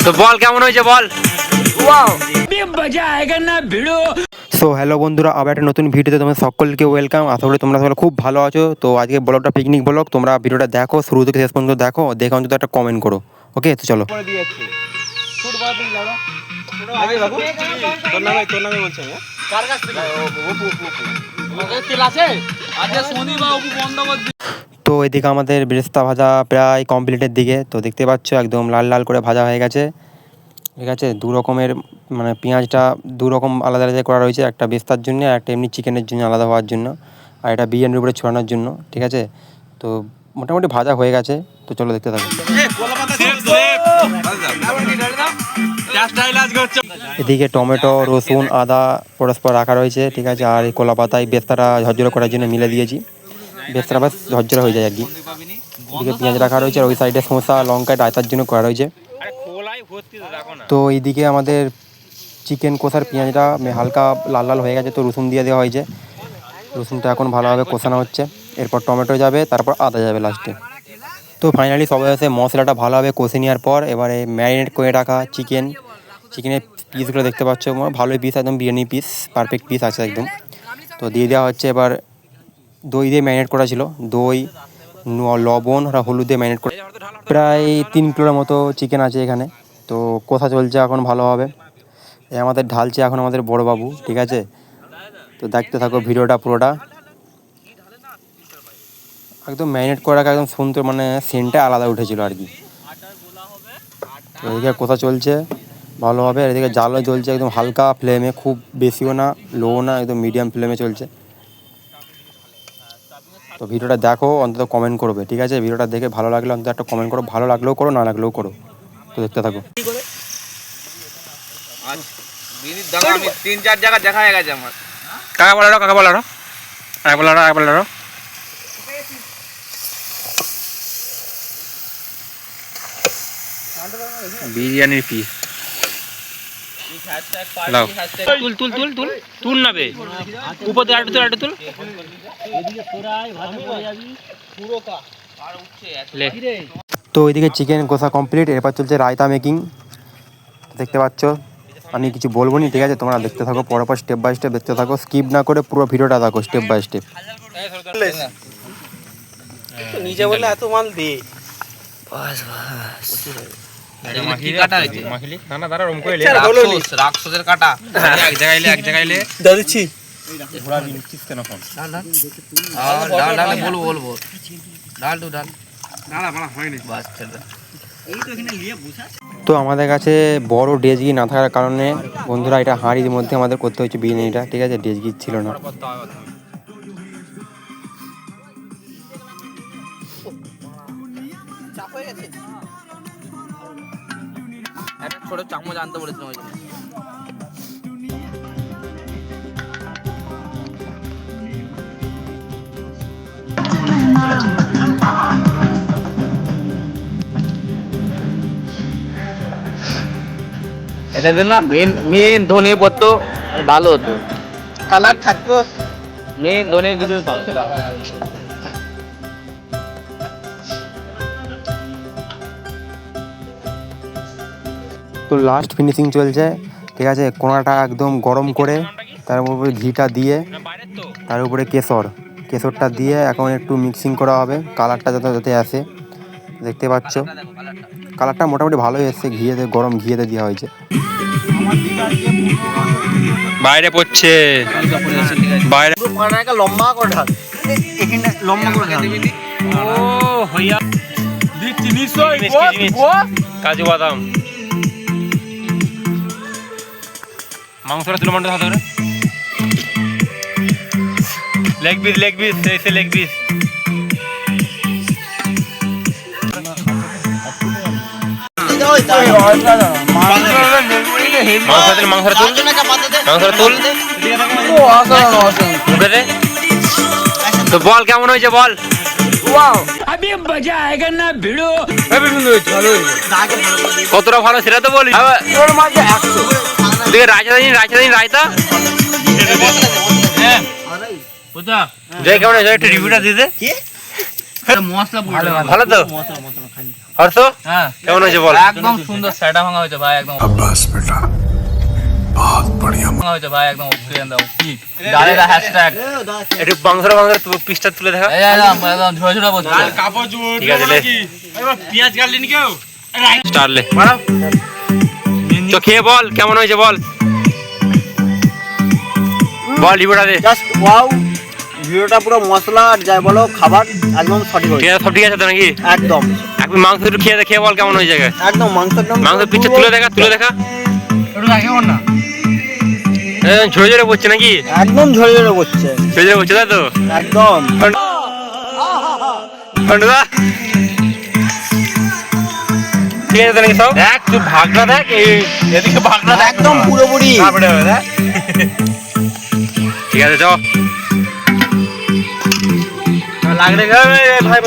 তো বল কেমন হয়েছে বল। সো হ্যালো বন্ধুরা, আবার একটা নতুন ভিডিওতে তোমাদের সকলকে ওয়েলকাম। আশা করি তোমরা সকলে খুব ভালো আছো। তো আজকে ব্লগটা পিকনিক ব্লগ, তোমরা ভিডিওটা দেখো শুরু থেকে শেষ পর্যন্ত দেখো, দেখে অন্তত একটা কমেন্ট করো। ওকে, তো চলো। তো এদিকে আমাদের বেরেস্তা ভাজা প্রায় কমপ্লিটের দিকে। তো দেখতে পাচ্ছ একদম লাল লাল করে ভাজা হয়ে গেছে। ঠিক আছে, দু রকমের মানে পেঁয়াজটা দু রকম আলাদা আলাদা করা রয়েছে, একটা বেস্তার জন্য আর একটা এমনি চিকেনের জন্য আলাদা হওয়ার জন্য, আর এটা বিরিয়ানির উপরে ছড়ানোর জন্য। ঠিক আছে, তো মোটামুটি ভাজা হয়ে গেছে। তো চলো দেখতে থাকো। এদিকে টমেটো, রসুন, আদা পরস্পর রাখা রয়েছে। ঠিক আছে, আর এই কলা পাতায় বেস্তাটা ঝরঝরে করার জন্য মিলে দিয়েছি, বেস্তাটা বাস ঝরঝরে হয়ে যায় আর কি। এদিকে পেঁয়াজ রাখা রয়েছে, আর ওই সাইডে শসা লঙ্কা রায়তার জন্য করা রয়েছে। তো এইদিকে আমাদের চিকেন কষার পেঁয়াজটা হালকা লাল লাল হয়ে গেছে, তো রসুন দিয়ে দেওয়া হয়েছে। রসুনটা এখন ভালোভাবে কষানো হচ্ছে, এরপর টমেটো যাবে, তারপর আদা যাবে লাস্টে। তো ফাইনালি সবাই এসে মশলাটা ভালোভাবে কষে নেওয়ার পর এবারে ম্যারিনেট করে রাখা চিকেনের পিসগুলো দেখতে পাচ্ছ, ভালোই পিস, একদম বিরিয়ানি পিস, পারফেক্ট পিস আছে একদম। তো দিয়ে দেওয়া হচ্ছে। এবার দই দিয়ে ম্যারিনেট করা ছিল, দই, লবণ আর হলুদ দিয়ে ম্যারিনেট করে প্রায় 3 কিলোর মতো চিকেন আছে এখানে। তো কষা চলছে এখন ভালোভাবে। আমাদের ঢালছে এখন আমাদের বড় বাবু। ঠিক আছে, তো দেখতে থাকো ভিডিওটা পুরোটা। একদম ম্যারিনেট করে রাখা, একদম সুন্দর, মানে সেন্টটা আলাদা উঠেছিল আর কি। তো এদিকে কষা চলছে ভালোভাবে, আর এদিকে জালও জ্বলছে একদম হালকা ফ্লেমে, খুব বেশিও না লোও না, একদম মিডিয়াম ফ্লেমে চলছে। তো ভিডিওটা দেখো, অন্তত কমেন্ট করবে। ঠিক আছে, ভিডিওটা দেখে ভালো লাগলে অন্তত একটা কমেন্ট করো, ভালো লাগলেও করো, না লাগলেও করো। তো দেখতে থাকো। আমি 3-4 জায়গা দেখা হয়ে গেছে আমার। কাকা বলারো বিরিয়ানির পিস তুল না বে উপর দিয়ে আটু তুল। তো ওইদিকে চিকেন কষা কমপ্লিট, এরপর চলছে রায়তা মেকিং। দেখতে পাচ্ছ, আমি কিছু বলবো না। ঠিক আছে, তোমরা দেখতে থাকো, পরপর স্টেপ বাই স্টেপ দেখতে থাকো, স্কিপ না করে পুরো ভিডিওটা দেখো স্টেপ বাই স্টেপ। নিচে বললে এত মাল দে রাক্ষসের কাটা এক জায়গায় দাদিচ্ছি বলবো ডাল তো আমাদের কাছে বড় ডেজগি না থাকার কারণে বন্ধুরা এটা হাঁড়ির মধ্যে আমাদের করতে হচ্ছে বিরিয়ানিটা। ঠিক আছে, ডেজগি ছিল না। ছোট চামচ আনতে বলেছিলাম ওই জন্য। এটা না মেন ধনে পত্র ভালো হতো, কালার থাকতো, মেন ধনে কিছু। তো লাস্ট ফিনিশিং চলছে। ঠিক আছে, কোনাটা একদম গরম করে তার উপরে ঘিটা দিয়ে, তার উপরে কেশরটা দিয়ে এখন একটু মিক্সিং করা হবে, কালারটা যাতে আসে। দেখতে পাচ্ছ কালারটা মোটামুটি ভালোই এসছে, গরম ঘিয়েতে দেওয়া হয়েছে। বাইরে পড়ছে, বাইরে লম্বা করে ঢাল, লম্বা করে ঢাল। ও হইয়া কাজু বাদাম, মাংসটা তুলে মন্ডা হাতে করে লেগ পিস সেই লেগ পিস। তো বল কেমন হয়েছে বল। কতটা ভালো সেটা তো বলি। রায়তা জয় কেমন একটু রিভিউটা দিতে। মশলা ভালো তো হর্ষ হ্যাঁ কেমন হয়েছে বল? একদম সুন্দর সেটা ভাঙা হয়েছে ভাই একদম बस बेटा बहुत बढ़िया ভাঙা হয়েছে ভাই একদম ওকে দাও কি ডালের হ্যাশট্যাগ একটু মাংসের পিসটা তুলে দেখা। এই একদম একদম ঝোড়া ঝোড়া বলছে ঠিক আছে লে পেঁয়াজ কাটলি নি কেউ স্টার্ট লে তো খেয়ে বল কেমন হয়েছে বল বল রিভিউটা দে। জাস্ট ওয়াও, ভিডিওটা পুরো মশলা আর যাই বলো খাবার একদম সঠিক ঠিক হয়েছে, আছে সব ঠিক আছে তো নাকি? একদম একটু মাংস একটু খেয়ে বল কেমন হয়েছে। একদম মাংস একদম মাংস পিসটা তুলে দেখা একটু লাগে না ঝরে ঝরে পড়ছে নাকি? একদম ঝরে ঝরে করছে, ঝরে ঝরে পড়ছে তাই তো? একদম খন্ডুদা ঠিক আছে তো নাকি সব? দেখ তুই ভাগটা দেখ এদিকে ভাগটা দেখ একদম পুরোপুরি তারপরে হবে দেখ ঠিক আছে চ লাগলে ভাই